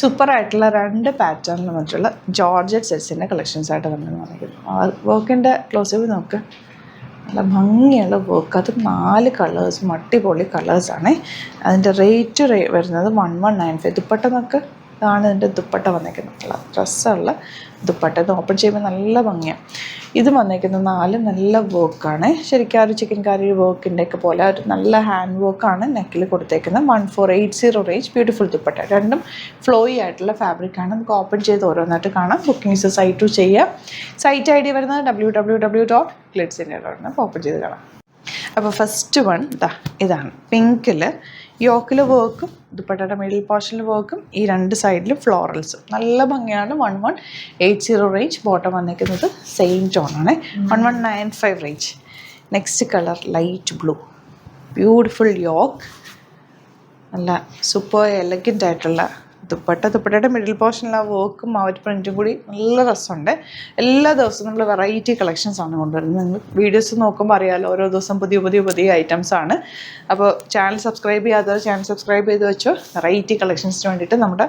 സൂപ്പറായിട്ടുള്ള 2 പാറ്റേണിൽ വന്നിട്ടുള്ള ജോർജറ്റ് സെറ്റ്സിൻ്റെ കളക്ഷൻസായിട്ട് നമ്മൾ വന്നിരിക്കുന്നത്. വർക്കിൻ്റെ ക്ലോസപ്പ് നോക്ക്, നല്ല ഭംഗിയുള്ള വർക്ക്. അത് 4 കളേഴ്സും അടിപൊളി കളേഴ്സാണ്. അതിൻ്റെ റേറ്റ് വരുന്നത് 1195. ദുപ്പട്ട നോക്ക്, ഇതാണ് ഇതിൻ്റെ ദുപ്പട്ട വന്നിരിക്കുന്നത്. ഡ്രസ്സുള്ള ദുപ്പട്ട. ഇത് ഓപ്പൺ ചെയ്യുമ്പോൾ നല്ല ഭംഗിയാണ്. ഇത് വന്നിരിക്കുന്ന 4 നല്ല വർക്കാണ്. ശരിക്കും ആ ഒരു ചിക്കൻ കറി വർക്കിൻ്റെ ഒക്കെ പോലെ ഒരു നല്ല ഹാൻഡ് വർക്കാണ് നെക്കിൽ കൊടുത്തേക്കുന്നത്. 1480 റേഞ്ച്. ബ്യൂട്ടിഫുൾ ദുപ്പട്ട. രണ്ടും ഫ്ലോയി ആയിട്ടുള്ള ഫാബ്രിക്കാണ്. നമുക്ക് ഓപ്പൺ ചെയ്ത് ഓരോന്നായിട്ട് കാണാം. ബുക്കിംഗ്സ് സൈറ്റ് ചെയ്യാം. സൈറ്റ് ID വരുന്നത് www.glitzindia.com. അപ്പോൾ ഓപ്പൺ ചെയ്ത് കാണാം. അപ്പോൾ ഫസ്റ്റ് വൺ ഇതാണ് പിങ്കിൽ യോക്കിൽ വർക്കും ദുപ്പട്ടയുടെ മിഡിൽ പോർഷനിൽ വർക്കും ഈ 2 സൈഡിലും ഫ്ലോറൽസും. നല്ല ഭംഗിയാണ്. 1180 റേഞ്ച്. ബോട്ടം വന്നിരിക്കുന്നത് സെയിം ടോണാണ്. 1195 range. Next colour light blue. Beautiful yoke. നല്ല സൂപ്പർ എലഗൻ്റ് ആയിട്ടുള്ള ദുപ്പട്ടയുടെ മിഡിൽ പോർഷനിൽ ആ വർക്കും ആ ഒരു പ്രിൻറ്റും കൂടി നല്ല രസമുണ്ട്. എല്ലാ ദിവസവും നമ്മൾ വെറൈറ്റി കളക്ഷൻസാണ് കൊണ്ടുവരുന്നത്. നിങ്ങൾ വീഡിയോസ് നോക്കുമ്പോൾ അറിയാമല്ലോ, ഓരോ ദിവസം പുതിയ ഐറ്റംസാണ്. അപ്പോൾ ചാനൽ സബ്സ്ക്രൈബ് ചെയ്യാത്തവർ ചാനൽ സബ്സ്ക്രൈബ് ചെയ്ത് വെച്ചോ. വെറൈറ്റി കളക്ഷൻസിന് വേണ്ടിയിട്ട് നമ്മുടെ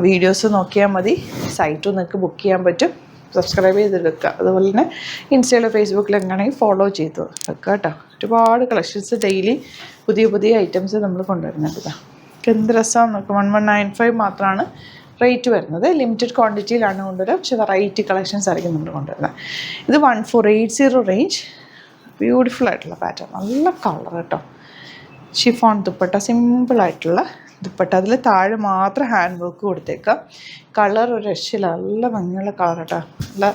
വീഡിയോസ് നോക്കിയാൽ മതി. സൈറ്റും നിങ്ങൾക്ക് ബുക്ക് ചെയ്യാൻ പറ്റും. സബ്സ്ക്രൈബ് ചെയ്ത് വെക്കുക. അതുപോലെ തന്നെ ഇൻസ്റ്റയിലോ ഫേസ്ബുക്കിലോ എങ്ങനെയാണെങ്കിൽ ഫോളോ ചെയ്ത് വെക്കുക കേട്ടോ. ഒരുപാട് കളക്ഷൻസ് ഡെയിലി പുതിയ ഐറ്റംസ് നമ്മൾ കൊണ്ടുവരുന്നുണ്ട്. എന്ത് രസമാണ് നോക്കുക. 1195 മാത്രമാണ് റേറ്റ് വരുന്നത്. ലിമിറ്റഡ് ക്വാണ്ടിറ്റിയിലാണ് കൊണ്ടുവരിക. പക്ഷേ വെറൈറ്റി കളക്ഷൻസ് ആയിരിക്കും നമ്മൾ കൊണ്ടുവരുന്നത്. ഇത് 1480 റേഞ്ച്. ബ്യൂട്ടിഫുൾ ആയിട്ടുള്ള പാറ്റേൺ. നല്ല കളർ കേട്ടോ. ഷിഫോൺ ദുപ്പട്ട. സിമ്പിളായിട്ടുള്ള ദുപ്പട്ട. അതിൽ താഴെ മാത്രം ഹാൻഡ് വർക്ക് കൊടുത്തേക്കാം. കളർ ഒരു രക്ഷയില്ല. നല്ല ഭംഗിയുള്ള കളർ കേട്ടോ. നല്ല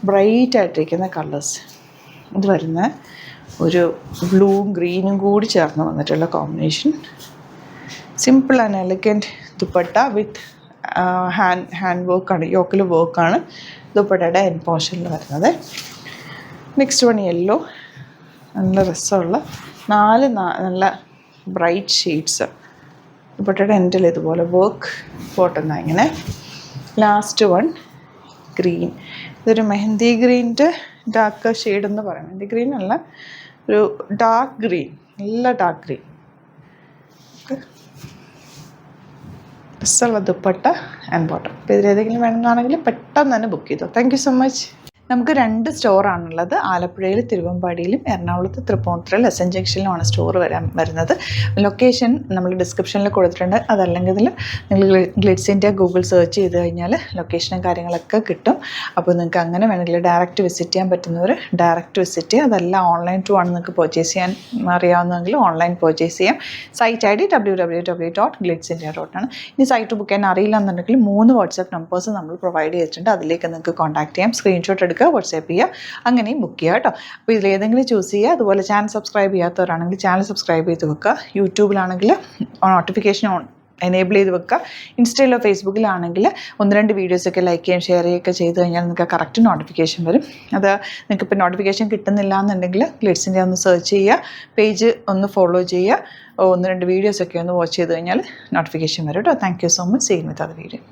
ബ്രൈറ്റ് ആയിട്ടിരിക്കുന്ന കളേഴ്സ്. ഇത് വരുന്ന ഒരു ബ്ലൂവും ഗ്രീനും കൂടി ചേർന്ന് വന്നിട്ടുള്ള combination. Simple and elegant dupatta with hand വർക്കാണ്. യോക്കിൽ വർക്കാണ് ദുപ്പട്ടയുടെ എൻ പോർഷനിൽ വരുന്നത്. Next one yellow. നല്ല രസമുള്ള 4 നല്ല ബ്രൈറ്റ് ഷെയ്ഡ്സ്. ദുപ്പട്ടയുടെ എൻഡിൽ ഇതുപോലെ വർക്ക് പോട്ടുന്ന ഇങ്ങനെ. Last one green. ഇതൊരു മെഹന്തി ഗ്രീൻ്റെ ഡാർക്ക് ഷെയ്ഡ് എന്ന് പറയാം. മെഹന്തി ഗ്രീൻ അല്ല, ഒരു ഡാർക്ക് ഗ്രീൻ. നല്ല ഡാർക്ക് ഗ്രീൻ. ഡ്രസ്സുള്ള ദുപ്പട്ട ആൻഡ് ബോട്ടം. അപ്പോൾ ഇതിലേതെങ്കിലും വേണമെന്നാണെങ്കിൽ പെട്ടെന്ന് തന്നെ ബുക്ക് ചെയ്തോ. Thank you so much. നമുക്ക് 2 സ്റ്റോറാണുള്ളത്. ആലപ്പുഴയിൽ തിരുവമ്പാടിയിലും എറണാകുളത്ത് തൃപ്പൂണിത്തുറയിൽ എസ് എൻ ജംഗ്ഷനിലുമാണ് സ്റ്റോർ വരുന്നത്. ലൊക്കേഷൻ നമ്മൾ ഡിസ്ക്രിപ്ഷനിൽ കൊടുത്തിട്ടുണ്ട്. അതല്ലെങ്കിൽ നിങ്ങൾ ഗ്ലിറ്റ്സ് ഇന്ത്യ ഗൂഗിൾ സെർച്ച് ചെയ്ത് കഴിഞ്ഞാൽ ലൊക്കേഷനും കാര്യങ്ങളൊക്കെ കിട്ടും. അപ്പോൾ നിങ്ങൾക്ക് അങ്ങനെ വേണമെങ്കിൽ ഡയറക്റ്റ് വിസിറ്റ് ചെയ്യാൻ പറ്റുന്നവർ ഡയറക്റ്റ് വിസിറ്റ് ചെയ്യുക. അതല്ല ഓൺലൈൻ ത്രൂ ആണ് നിങ്ങൾക്ക് പർച്ചേസ് ചെയ്യാൻ അറിയാവുന്നതെങ്കിൽ ഓൺലൈൻ പർച്ചേസ് ചെയ്യാം. സൈറ്റ് ID www.glitzindia.com ആണ്. ഇനി സൈറ്റ് ബുക്ക് ചെയ്യാൻ അറിയില്ല എന്നുണ്ടെങ്കിൽ 3 വാട്സാപ്പ് നമ്പേഴ്സ് നമ്മൾ പ്രൊവൈഡ് ചെയ്തിട്ടുണ്ട്. അതിലേക്ക് നിങ്ങൾക്ക് കോൺടാക്ട് ചെയ്യാം. സ്ക്രീൻഷോട്ട് എടുക്കുക, വാട്സാപ്പ് ചെയ്യുക, അങ്ങനെയും ബുക്ക് ചെയ്യുക കേട്ടോ. അപ്പോൾ ഇതിലേതെങ്കിലും ചൂസ് ചെയ്യുക. അതുപോലെ ചാനൽ സബ്സ്ക്രൈബ് ചെയ്യാത്തവരാണെങ്കിൽ ചാനൽ സബ്സ്ക്രൈബ് ചെയ്ത് വെക്കുക. യൂട്യൂബിലാണെങ്കിൽ നോട്ടിഫിക്കേഷൻ എനേബിൾ ചെയ്ത് വെക്കുക. ഇൻസ്റ്റയിലോ ഫേസ്ബുക്കിലാണെങ്കിൽ 1-2 വീഡിയോസൊക്കെ ലൈക്ക് ചെയ്യുകയും ഷെയർ ചെയ്യുകയൊക്കെ ചെയ്ത് കഴിഞ്ഞാൽ നിങ്ങൾക്ക് കറക്റ്റ് നോട്ടിഫിക്കേഷൻ വരും. അത് നിങ്ങൾക്ക് ഇപ്പോൾ നോട്ടിഫിക്കേഷൻ കിട്ടുന്നില്ല എന്നുണ്ടെങ്കിൽ ഗ്ലിറ്റ്സ് ഇന്ത്യ ഒന്ന് സെർച്ച് ചെയ്യുക, പേജ് ഒന്ന് ഫോളോ ചെയ്യുക, 1-2 വീഡിയോസൊക്കെ ഒന്ന് വാച്ച് ചെയ്ത് കഴിഞ്ഞാൽ നോട്ടിഫിക്കേഷൻ വരും കേട്ടോ. Thank you so much. Same വിത്ത് അത് വീഡിയോ.